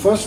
1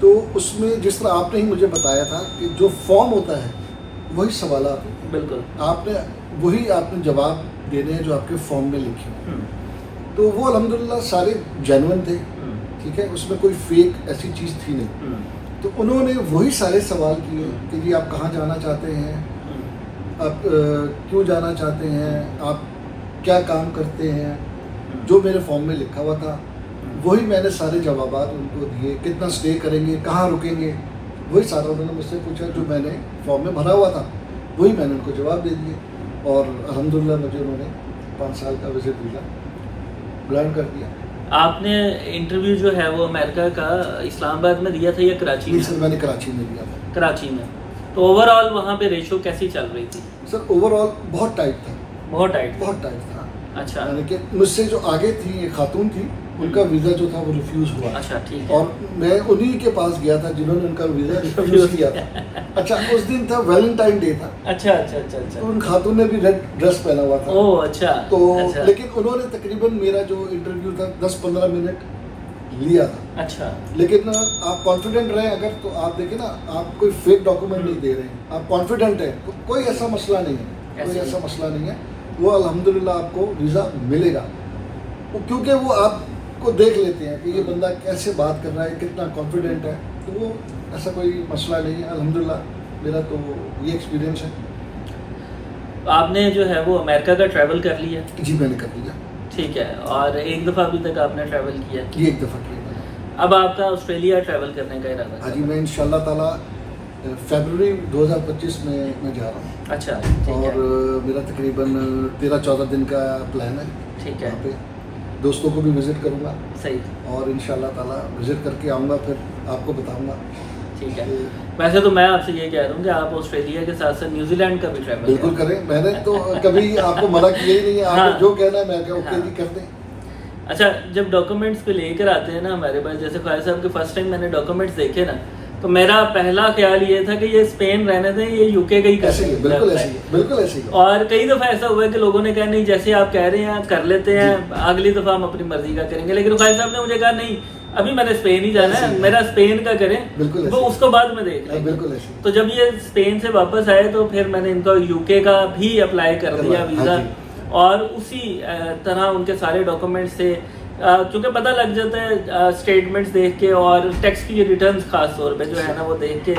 تو اس میں جس طرح آپ نے ہی مجھے بتایا تھا کہ جو فارم ہوتا ہے وہی سوالات ہوتے ہیں، بالکل آپ نے جواب دینے ہیں جو آپ کے فارم میں لکھے ہیں. تو وہ الحمدللہ سارے جینوئن تھے، ٹھیک ہے، اس میں کوئی فیک ایسی چیز تھی نہیں. تو انہوں نے وہی سارے سوال کیے کہ جی آپ کہاں جانا چاہتے ہیں، آپ کیوں جانا چاہتے ہیں، آپ کیا کام کرتے ہیں، جو میرے فارم میں لکھا ہوا تھا وہی میں نے سارے جوابات ان کو دیے. کتنا اسٹے کریں گے، کہاں رکیں گے، وہی سارا انہوں نے مجھ سے پوچھا. جو میں نے فارم میں بھرا ہوا تھا وہی میں نے ان کو جواب دے دیے. اور الحمدللہ مجھے انہوں نے 5 سال کا وزٹ ویزا گرانٹ کر دیا. آپ نے انٹرویو جو ہے وہ امریکہ کا اسلام آباد میں دیا تھا یا کراچی میں؟ سر میں نے کراچی میں دیا تھا. کراچی میں. تو اوور آل وہاں پہ ریشو کیسی چل رہی تھی؟ سر اوور آل بہت ٹائٹ تھا. بہت ٹائٹ بہت ٹائٹ تھا. اچھا. یعنی کہ مجھ سے جو آگے تھی ایک خاتون تھی، ان کا ویزا جو تھا وہ ریفیوز ہوا. اچھا ٹھیک ہے. اور میں انہی کے پاس گیا تھا جنہوں نے ان کا ویزا ریفیوز کیا تھا. اچھا اس دن تھا ویلنٹائن ڈے تھا. اچھا اچھا اچھا اچھا. ان خاتون نے بھی ریڈ ڈریس پہنا ہوا تھا. اوہ اچھا. تو اچھا. لیکن انہوں نے تقریباً میرا جو انٹرویو تھا 10-15 منٹ لیا تھا. اچھا. لیکن آپ کانفیڈنٹ رہیں اگر، تو آپ دیکھیں نا، آپ کوئی فیک ڈاکومنٹ نہیں دے رہے ہیں، آپ کانفیڈنٹ ہیں، کوئی ایسا مسئلہ نہیں ہے، کوئی ایسا مسئلہ نہیں ہے. وہ الحمدللہ آپ کو ویزا ملے گا، کیونکہ وہ آپ کو دیکھ لیتے ہیں کہ یہ بندہ کیسے بات کر رہا ہے، کتنا کانفیڈنٹ ہے. تو وہ ایسا کوئی مسئلہ نہیں ہے. الحمدللہ میرا تو یہ ایکسپیرینس ہے. آپ نے جو ہے وہ امریکہ کا ٹریول کر لیا؟ جی میں نے کر لیا. ٹھیک ہے. اور ایک دفعہ ابھی تک آپ نے ٹریول کیا؟ یہ ایک دفعہ کیا. اب آپ کا آسٹریلیا ٹریول کرنے کا ارادہ؟ ہاں جی، میں انشاءاللہ تعالیٰ فیبروری 2025 میں جا رہا ہوں. اچھا. اور میرا تقریباً 13-14 دن کا پلان ہے. ٹھیک ہے. وہاں پہ دوستوں کو بھی وزٹ کروں گا. صحیح. اور انشاءاللہ تعالیٰ وزٹ کر کے آؤں گا، پھر آپ کو بتاؤں گا. ٹھیک ہے. ویسے تو میں آپ سے یہ کہہ رہا ہوں کہ آپ آسٹریلیا کے ساتھ ساتھ نیوزی لینڈ کا بھی ٹریول بالکل کریں. میں نے تو کبھی آپ کو منع کیا ہی نہیں ہے. آپ کو جو کہنا ہے میں کہا اوکے جی کر دیں. اچھا، جب ڈاکومنٹس پہ لے کر آتے ہیں نا ہمارے پاس، جیسے خواجہ صاحب کے فرسٹ ٹائم میں نے ڈاکومنٹس دیکھے نا، تو میرا پہلا خیال یہ تھا کہ یہ اسپین رہنے دیں، یہ یو کے کا ہی کر ایسے ہی. بالکل ایسے ہی. بالکل ایسے ہی. اور کئی دفعہ ایسا ہوا ہے کہ لوگوں نے کہا نہیں جیسے آپ کہہ رہے ہیں کر لیتے ہیں، اگلی دفعہ ہم اپنی مرضی کا کریں گے. لیکن خواجہ صاحب نے مجھے کہا نہیں، ابھی میں نے اسپین ہی جانا ہے، میرا اسپین کا کریں، وہ اس کو بعد میں دیکھ لیں. بالکل ایسے. تو جب یہ اسپین سے واپس آئے تو پھر میں نے ان کو یو کے کا بھی اپلائی کر دیا ویزا. اور اسی طرح ان کے سارے ڈاکومنٹس تھے، کیونکہ پتہ لگ جاتا ہے اسٹیٹمنٹس دیکھ کے اور ٹیکس کی ریٹرنز خاص طور پہ جو ہے نا وہ دیکھ کے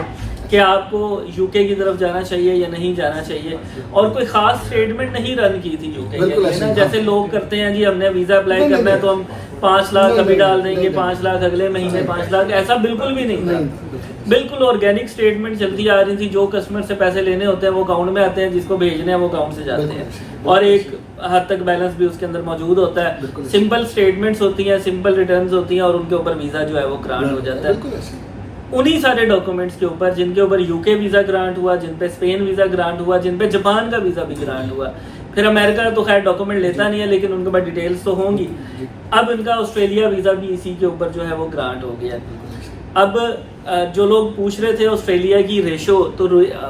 کہ آپ کو یو کے کی طرف جانا چاہیے یا نہیں جانا چاہیے. اور کوئی خاص اسٹیٹمنٹ نہیں رن کی تھی یو کے کے نا، جیسے لوگ کرتے ہیں جی ہم نے ویزا اپلائی کرنا ہے تو ہم 5 لاکھ ابھی ڈال دیں گے، 5 لاکھ اگلے مہینے 5 لاکھ. ایسا بالکل بھی نہیں تھا. بالکل آرگینک اسٹیٹمنٹ چلتی آ رہی تھی. جو کسٹمر سے پیسے لینے ہوتے ہیں وہ اکاؤنٹ میں آتے ہیں، جس کو بھیجنے ہیں وہ اکاؤنٹ سے جاتے ہیں، اور ایک حد تک بیلنس بھی اس کے اندر موجود ہوتا ہے. سمپل اسٹیٹمنٹس ہوتی ہیں، سمپل ریٹرنز ہوتی ہیں، اور ان کے اوپر ویزا جو ہے وہ گرانٹ ہو جاتا ہے. انہی سارے ڈاکومنٹس کے اوپر جن کے اوپر یو کے ویزا گرانٹ ہوا، جن پہ اسپین ویزا گرانٹ ہوا، جن پہ جاپان کا ویزا بھی گرانٹ ہوا. پھر امریکہ تو خیر ڈاکومنٹ لیتا نہیں ہے، لیکن ان کے پاس ڈیٹیلز تو ہوں گی. اب ان کا آسٹریلیا ویزا بھی اسی کے اوپر جو ہے وہ گرانٹ ہو گیا. اب جو لوگ پوچھ رہے تھے آسٹریلیا کی ریشو، تو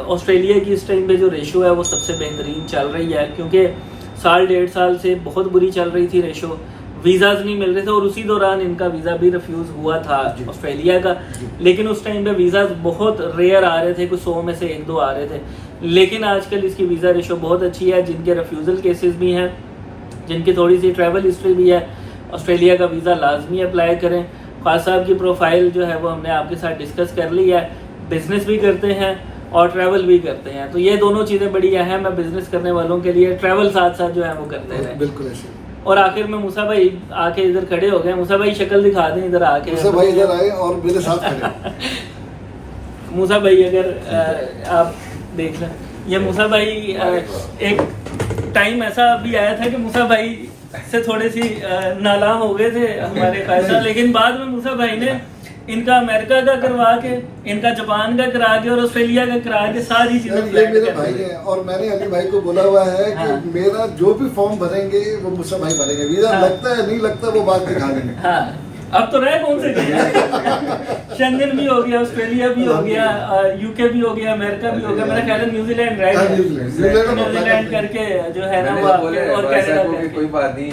آسٹریلیا کی اس ٹائم پہ جو ریشو ہے وہ سب سے بہترین چل رہی ہے، کیونکہ 1.5 سال سے بہت بری چل رہی تھی ریشو. ویزاز نہیں مل رہے تھے، اور اسی دوران ان کا ویزا بھی ریفیوز ہوا تھا آسٹریلیا کا. لیکن اس ٹائم پہ ویزاز بہت ریئر آ رہے تھے، کچھ 100 میں سے 1-2 آ رہے تھے. لیکن آج کل اس کی ویزا ریشو بہت اچھی ہے. جن کے ریفیوزل کیسز بھی ہیں، جن کی تھوڑی سی ٹریول ہسٹری بھی ہے، آسٹریلیا کا ویزا لازمی اپلائی کریں. خواجہ صاحب کی پروفائل جو ہے وہ ہم نے آپ کے ساتھ ڈسکس کر لی ہے. بزنس بھی کرتے ہیں اور ٹریول بھی کرتے ہیں، تو یہ دونوں چیزیں بڑی اہم ہے بزنس کرنے والوں کے لیے. ٹریول ساتھ ساتھ جو ہے وہ کرتے رہیں. بالکل ایسے. اور آخر میں موسیٰ بھائی آ کے ادھر کھڑے ہو گئے. موسیٰ بھائی شکل دکھا دیں ادھر آ کے. موسیٰ بھائی ادھر آئے اور میرے ساتھ کھڑے. موسیٰ بھائی اگر آپ دیکھ لیں، یہ موسیٰ بھائی ایک ٹائم ایسا بھی آیا تھا کہ موسیٰ بھائی سے تھوڑے سی نالام ہو گئے تھے ہمارے خواجہ، لیکن بعد میں موسیٰ بھائی نے ان کا امریکہ کا کروا کے، ان کا جاپان کا کرا کے، اور آسٹریلیا کا کرا کے ساری چیزیں میرے بھائی ہیں. اور میں نے علی بھائی کو بولا ہوا ہے کہ میرا جو بھی فارم بھریں گے وہ موسیٰ بھائی بھریں گے. ویزا لگتا ہے نہیں لگتا وہ بات دکھا دیں گے. اب تو رہ کون سے گئے شنگن بھی ہو گیا, آسٹریلیا بھی ہو گیا, UK بھی ہو گیا, امریکہ بھی ہو گیا, میرا خیال ہے نیوزی لینڈ رہ گیا, نیوزی لینڈ کر کے جو ہے نا وہ اور کینیڈا کر کے. کوئی بات نہیں,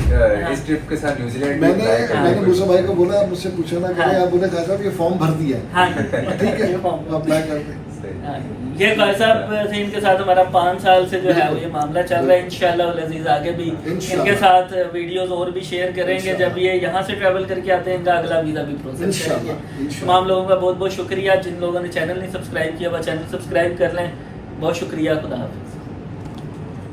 اس ٹرپ کے ساتھ نیوزی لینڈ میں نے موسیٰ بھائی کو بولا آپ مجھ سے پوچھا نہ کریں, آپ انہیں کہا صاحب یہ فارم بھر دیا ہے, ٹھیک ہے اپلائی کر دیں. یہ قائد صاحب تھے, ان کے ساتھ ہمارا 5 سال سے جو ہے وہ یہ معاملہ چل رہا ہے. انشاءاللہ العزیز آگے بھی ان کے ساتھ ویڈیوز اور بھی شیئر کریں گے. جب یہ یہاں سے ٹریول کر کے آتے ہیں ان کا اگلا ویزا بھی پروسیس کریں گے. تمام لوگوں کا بہت بہت شکریہ. جن لوگوں نے چینل نہیں سبسکرائب کیا وہ چینل سبسکرائب کر لیں. بہت شکریہ, خدا حافظ.